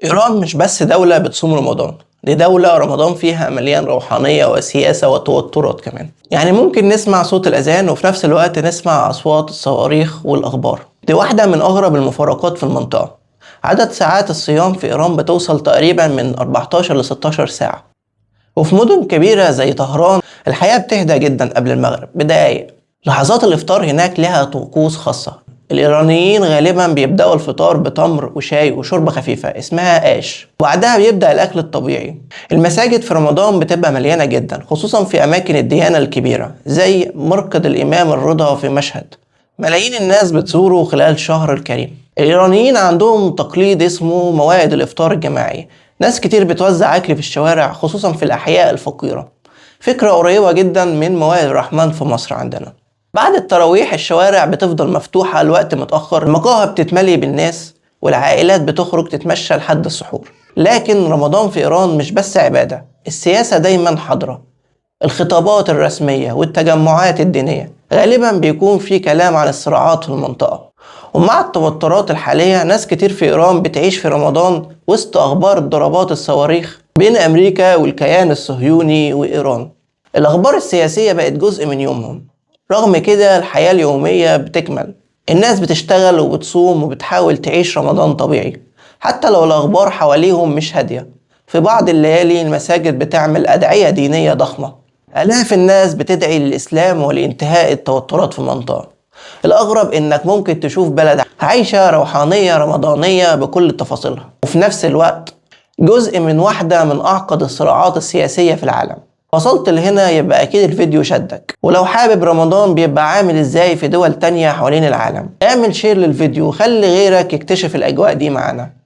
إيران مش بس دولة بتصوم رمضان، دي دولة رمضان فيها مليان روحانية وسياسة وتوترات كمان. يعني ممكن نسمع صوت الأذان وفي نفس الوقت نسمع أصوات الصواريخ والأخبار. دي واحدة من أغرب المفارقات في المنطقة. عدد ساعات الصيام في إيران بتوصل تقريبا من 14 ل 16 ساعة، وفي مدن كبيرة زي طهران الحياة بتهدى جدا قبل المغرب بدقايق. لحظات الإفطار هناك لها طقوس خاصة. الإيرانيين غالبا بيبدأوا الفطار بتمر وشاي وشوربة خفيفة اسمها آش، وبعدها بيبدأ الأكل الطبيعي. المساجد في رمضان بتبقى مليانة جدا، خصوصا في أماكن الديانة الكبيرة زي مرقد الإمام الرضا في مشهد. ملايين الناس بتزوره خلال الشهر الكريم. الإيرانيين عندهم تقليد اسمه موائد الإفطار الجماعي. ناس كتير بتوزع أكل في الشوارع خصوصا في الأحياء الفقيرة. فكرة قريبة جدا من موائد الرحمن في مصر عندنا. بعد التراويح الشوارع بتفضل مفتوحة لوقت متأخر، المقاهي بتتملي بالناس والعائلات بتخرج تتمشى لحد السحور. لكن رمضان في إيران مش بس عبادة، السياسة دايما حاضرة. الخطابات الرسمية والتجمعات الدينية غالبا بيكون في كلام عن الصراعات في المنطقة. ومع التوترات الحالية ناس كتير في إيران بتعيش في رمضان وسط أخبار الضربات الصواريخ بين أمريكا والكيان الصهيوني وإيران. الأخبار السياسية بقت جزء من يومهم. رغم كده الحياة اليومية بتكمل. الناس بتشتغل وبتصوم وبتحاول تعيش رمضان طبيعي حتى لو الأخبار حواليهم مش هادية. في بعض الليالي المساجد بتعمل أدعية دينية ضخمة. آلاف الناس بتدعي للإسلام ولانتهاء التوترات في المنطقة. الأغرب إنك ممكن تشوف بلد عايشة روحانية رمضانية بكل تفاصيلها، وفي نفس الوقت جزء من واحدة من أعقد الصراعات السياسية في العالم. وصلت لهنا يبقى أكيد الفيديو شدك، ولو حابب رمضان بيبقى عامل إزاي في دول تانية حوالين العالم اعمل شير للفيديو وخلي غيرك يكتشف الأجواء دي معنا.